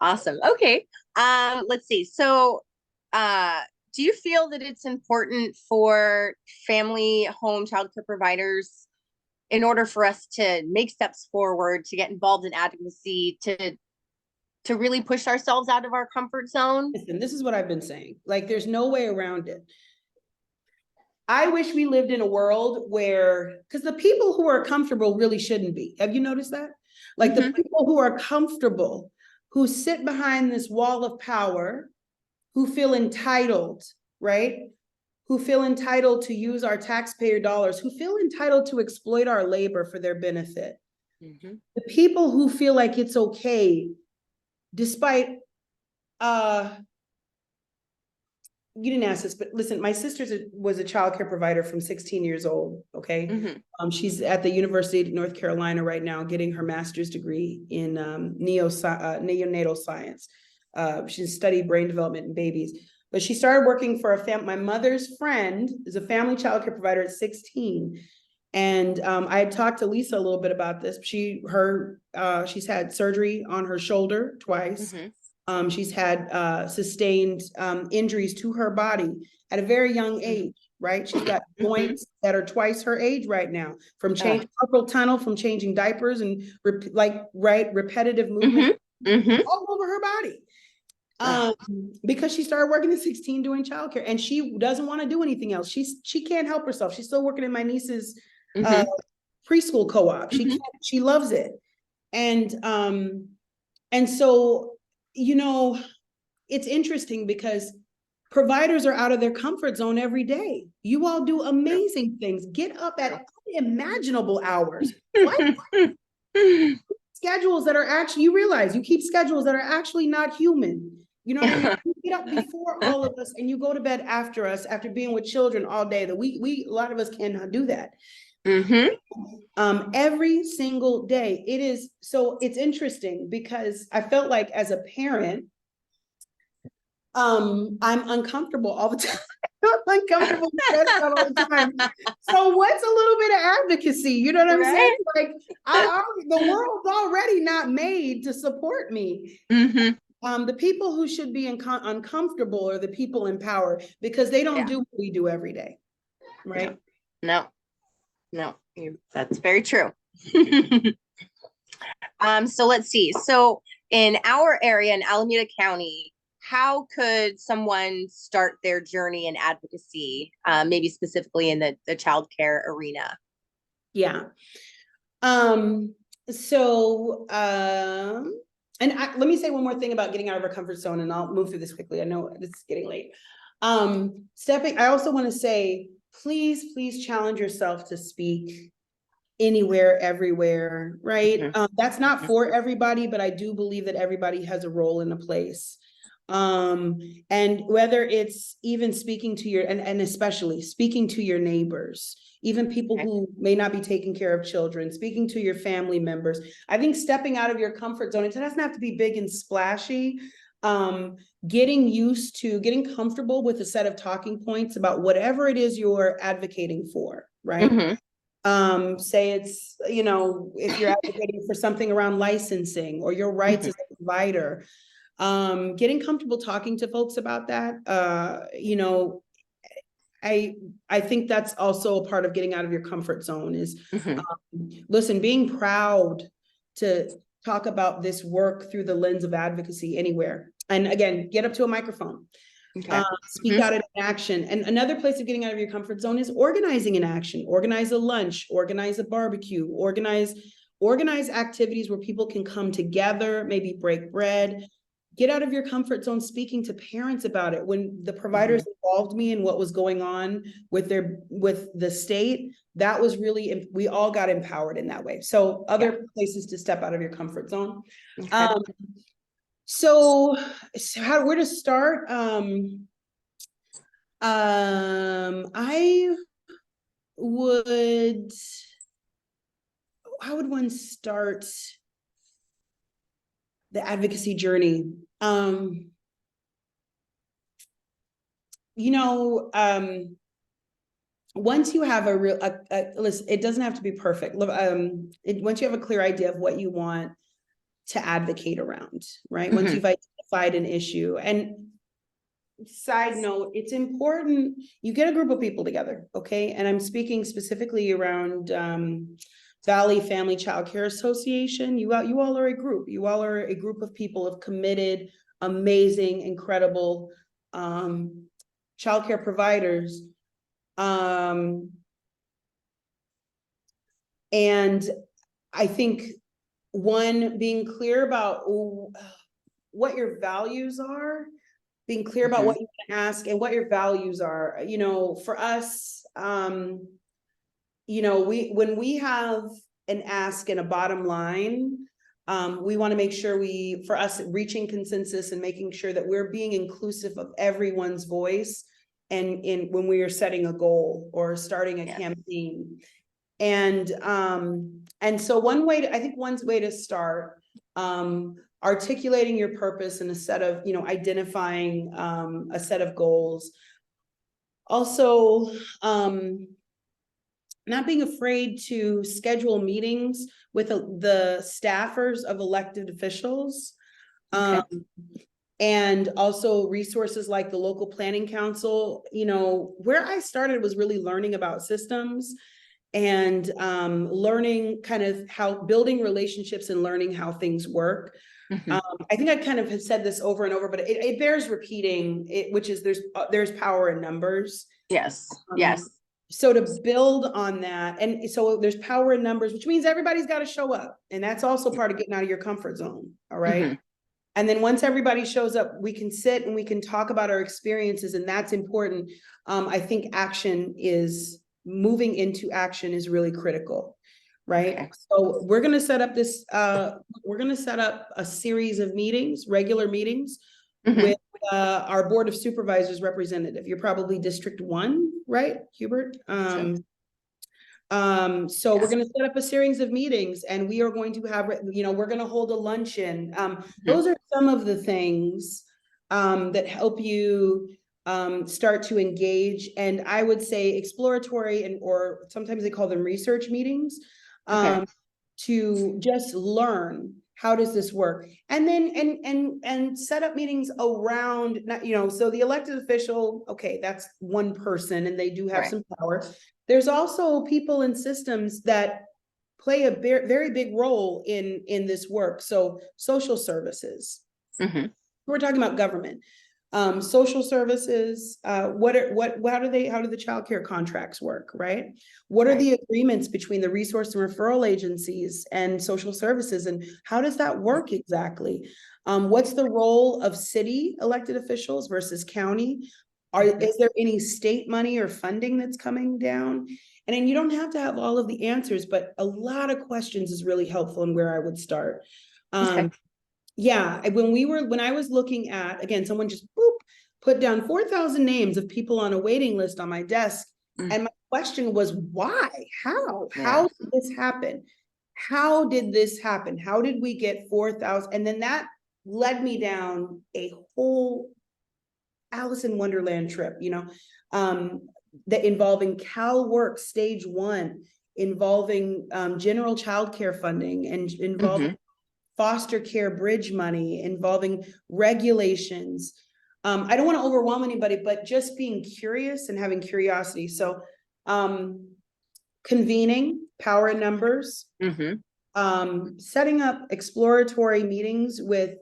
Awesome. Okay. Let's see. So do you feel that it's important for family home childcare providers, in order for us to make steps forward, to get involved in advocacy, to really push ourselves out of our comfort zone? Listen, this is what I've been saying. Like, there's no way around it. I wish we lived in a world where, because the people who are comfortable really shouldn't be. Have you noticed that? Like the people who are comfortable, who sit behind this wall of power, who feel entitled, right? Who feel entitled to use our taxpayer dollars, who feel entitled to exploit our labor for their benefit. The people who feel like it's okay, despite, you didn't ask this, but listen, my sister was a childcare provider from 16 years old, okay? She's at the University of North Carolina right now, getting her master's degree in neonatal science. She studied brain development in babies, but she started working for my mother's friend is a family childcare provider at 16. And I had talked to Lisa a little bit about this. She's had surgery on her shoulder twice. She's had sustained injuries to her body at a very young age, right? She's got joints that are twice her age right now, from changing carpal tunnel, from changing diapers, and repetitive movement all over her body. Because she started working at 16 doing childcare, and she doesn't want to do anything else. She can't help herself. She's still working in my niece's preschool co-op. She loves it. And so, you know, it's interesting because providers are out of their comfort zone every day. You all do amazing things. Get up at unimaginable hours. What? Schedules that are actually, you realize you keep schedules that are actually not human. You know what I mean? You get up before all of us and you go to bed after us, after being with children all day. That a lot of us cannot do that. Every single day. It is, so it's interesting because I felt like as a parent, I'm uncomfortable all the time. I'm uncomfortable all the time. So what's a little bit of advocacy? You know what I'm saying? Like the world's already not made to support me. The people who should be uncomfortable are the people in power, because they don't do what we do every day, right? No, that's very true. So let's see. So in our area in Alameda County, how could someone start their journey in advocacy, maybe specifically in the childcare arena? Let me say one more thing about getting out of our comfort zone, and I'll move through this quickly. I know it's getting late. I also want to say, please challenge yourself to speak anywhere, everywhere, right? That's not for everybody, but I do believe that everybody has a role and a place. And whether it's even speaking to and especially speaking to your neighbors, even people who may not be taking care of children, speaking to your family members. I think stepping out of your comfort zone, it doesn't have to be big and splashy. Getting comfortable with a set of talking points about whatever it is you're advocating for, right? Say it's, if you're advocating for something around licensing or your rights as a provider, getting comfortable talking to folks about that. I think that's also a part of getting out of your comfort zone is, listen, being proud to talk about this work through the lens of advocacy anywhere. And again, get up to a microphone, speak out in action. And another place of getting out of your comfort zone is organizing an action, organize a lunch, organize a barbecue, organize activities where people can come together, maybe break bread. Get out of your comfort zone speaking to parents about it. When the providers involved me in what was going on with the state, that was really, we all got empowered in that way. So other places to step out of your comfort zone. So where to start? How would one start the advocacy journey? Once you have listen, it doesn't have to be perfect. Once you have a clear idea of what you want to advocate around, right? Once you've identified an issue. And side note, it's important you get a group of people together, okay? And I'm speaking specifically around Valley Family Childcare Association. You all are a group. You all are a group of people of committed, amazing, incredible childcare providers. And I think being clear about what your values are, being clear about what you can ask and what your values are. For us, when we have an ask and a bottom line, we want to make sure for us reaching consensus and making sure that we're being inclusive of everyone's voice and when we are setting a goal or starting a campaign. And so one way to start articulating your purpose and a set of, identifying a set of goals. Also, not being afraid to schedule meetings with the staffers of elected officials. Okay. And also resources like the local planning council. Where I started was really learning about systems and learning kind of how building relationships and learning how things work. Mhm. I think I kind of have said this over and over, but it bears repeating, which is there's power in numbers. Yes. Yes. So to build on that, and so there's power in numbers, which means everybody's got to show up. And that's also part of getting out of your comfort zone. All right. Mhm. And then once everybody shows up, we can sit and we can talk about our experiences, and that's important. I think moving into action is really critical, right? Okay. So we're going to set up a series of meetings, regular meetings Mhm. with our Board of Supervisors representative. You're probably District 1, right, Hubert? So we're going to set up a series of meetings, and we are going to have, we're going to hold a luncheon. Those are some of the things that help you start to engage. And I would say exploratory or sometimes they call them research meetings, to just learn, how does this work? And then, and set up meetings around, so the elected official, okay, that's one person and they do have some power. There's also people and systems that play a very big role in this work. So social services, we're talking about government, social services, how do the childcare contracts work, right? What are the agreements between the resource and referral agencies and social services, and how does that work exactly? What's the role of city elected officials versus county? Is there any state money or funding that's coming down? And then you don't have to have all of the answers, but a lot of questions is really helpful and where I would start. Yeah, when I was looking at, again, someone just put down 4,000 names of people on a waiting list on my desk. And my question was, why? How did this happen? How did this happen? How did we get 4,000? And then that led me down a whole Alice in Wonderland trip, that involving CalWORK stage 1, involving general childcare funding, and involving foster care bridge money, involving regulations. I don't want to overwhelm anybody, but just being curious and having curiosity. So convening, power in numbers, setting up exploratory meetings with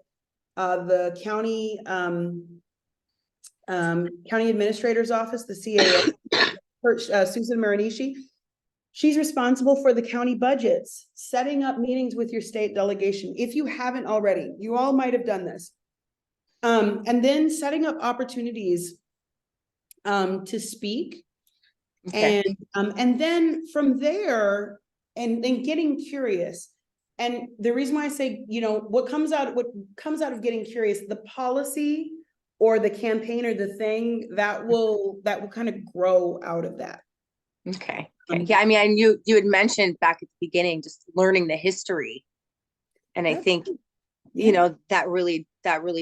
the county administrator's office, the CAO, Susan Marinishi. She's responsible for the county budgets, setting up meetings with your state delegation. If you haven't already, you all might have done this. And then setting up opportunities to speak. And then from there, and then getting curious. And the reason why I say, what comes out of getting curious, the policy or the campaign or the thing that will kind of grow out of that. Okay. Yeah, I mean, you had mentioned back at the beginning, just learning the history. And I think, that really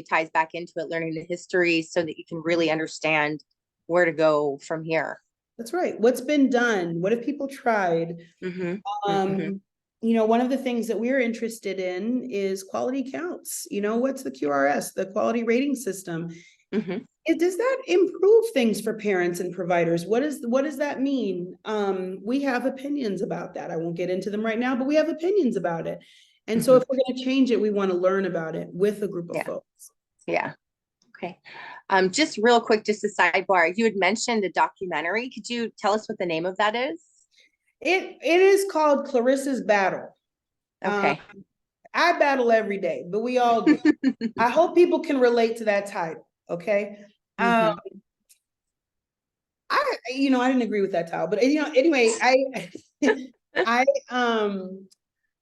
ties back into it, learning the history so that you can really understand where to go from here. That's right. What's been done? What have people tried? One of the things that we're interested in is quality counts. What's the QRS, the quality rating system? Does that improve things for parents and providers? What does that mean? We have opinions about that. I won't get into them right now, but we have opinions about it. And so if we're going to change it, we want to learn about it with a group of folks. Yeah. Okay. Just real quick, just a sidebar. You had mentioned a documentary. Could you tell us what the name of that is? It is called Clarissa's Battle. Okay. I battle every day, but we all do. I hope people can relate to that title. Okay. I didn't agree with that title, but anyway,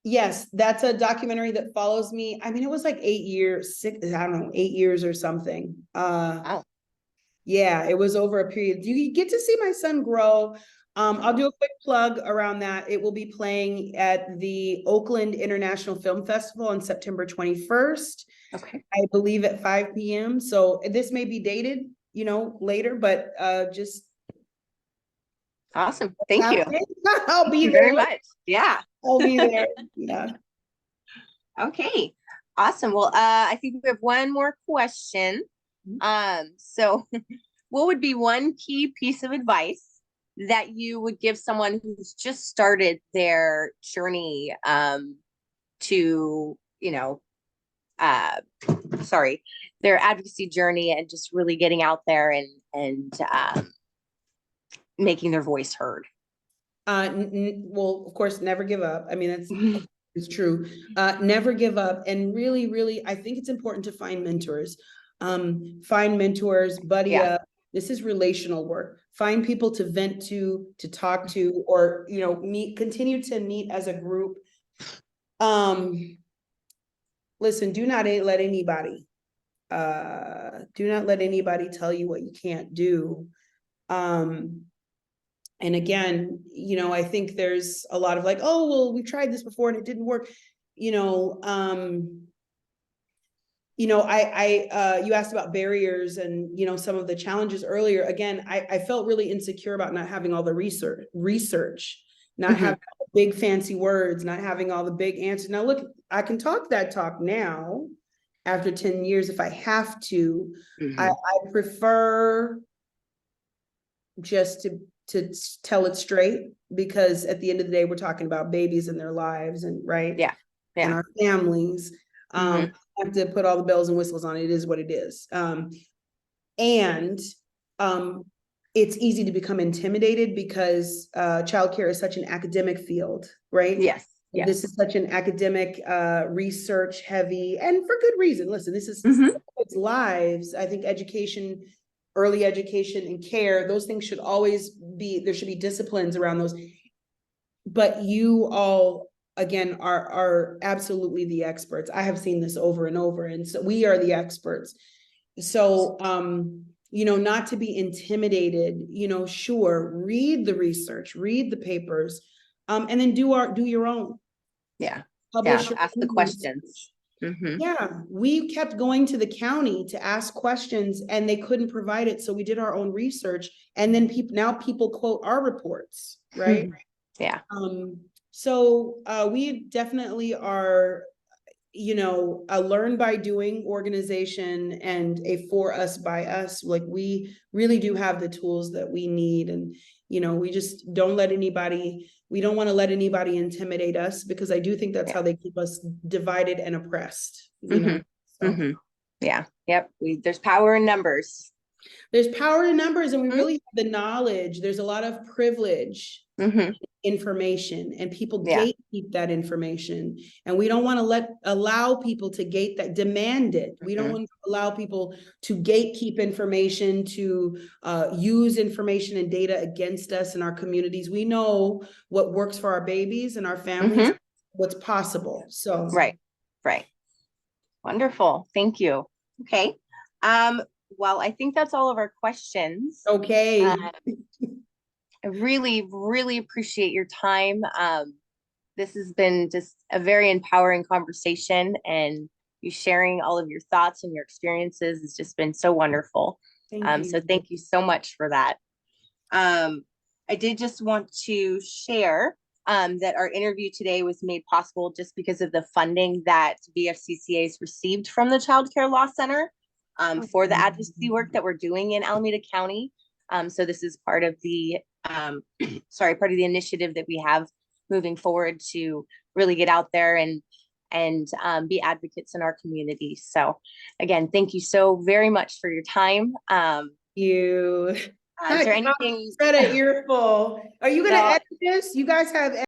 yes, that's a documentary that follows me. I mean, it was like 8 years, 8 years or something. Wow. Yeah, it was over a period. You get to see my son grow. I'll do a quick plug around that. It will be playing at the Oakland International Film Festival on September 21st. Okay. I believe at 5 p.m. So this may be dated, later, but just Awesome. Thank you. I'll be Thank you there. very much. Yeah. I'll be there. Yeah. Okay. Awesome. Well, I think we have one more question. So what would be one key piece of advice that you would give someone who's just started their journey to, their advocacy journey and just really getting out there and making their voice heard? Well, of course, never give up. I mean, it's true. Never give up. And really, really, I think it's important to find mentors. Buddy up. This is relational work. Find people to vent to talk to, or, continue to meet as a group. Listen, do not let anybody tell you what you can't do. And again, I think there's a lot of like, oh, well, we tried this before and it didn't work. You asked about barriers and, some of the challenges earlier. Again, I felt really insecure about not having all the research, not having all the big fancy words, not having all the big answers. Now, look, I can talk that talk now after 10 years if I have to. I prefer just to tell it straight, because at the end of the day, we're talking about babies and their lives, and and our families. I have to put all the bells and whistles on it. It is what it is. It's easy to become intimidated because childcare is such an academic field, right? Yes. This is such an academic, research heavy, and for good reason. Listen, this is it's lives. I think education, early education and care, those things should always be, there should be disciplines around those. But you all, again, are absolutely the experts. I have seen this over and over. And so we are the experts. So, not to be intimidated, sure, read the research, read the papers, and then do your own. Yeah. Publish ask the questions. Yeah, we kept going to the county to ask questions and they couldn't provide it. So we did our own research, and then people quote our reports, right? Yeah. So we definitely are, a learn by doing organization and a for us by us. Like, we really do have the tools that we need, and we just we don't want to let anybody intimidate us, because I do think that's how they keep us divided and oppressed. Yeah. Yep. There's power in numbers. There's power in numbers, and we really have the knowledge. There's a lot of privilege information, and people gatekeep that information. And we don't want to allow people to demand it. We don't want to allow people to gatekeep information, to use information and data against us in our communities. We know what works for our babies and our families, what's possible. So right. Wonderful. Thank you. Okay. Well, I think that's all of our questions. Okay. I really, really appreciate your time. This has been just a very empowering conversation, and you sharing all of your thoughts and your experiences has just been so wonderful. So thank you so much for that. I did just want to share that our interview today was made possible just because of the funding that VFCCA has received from the Childcare Law Center for the advocacy work that we're doing in Alameda County. So this is part of the initiative that we have moving forward to really get out there and be advocates in our community. So again, thank you so very much for your time. You is there anything? Said an earful. Are you going to edit this? You guys have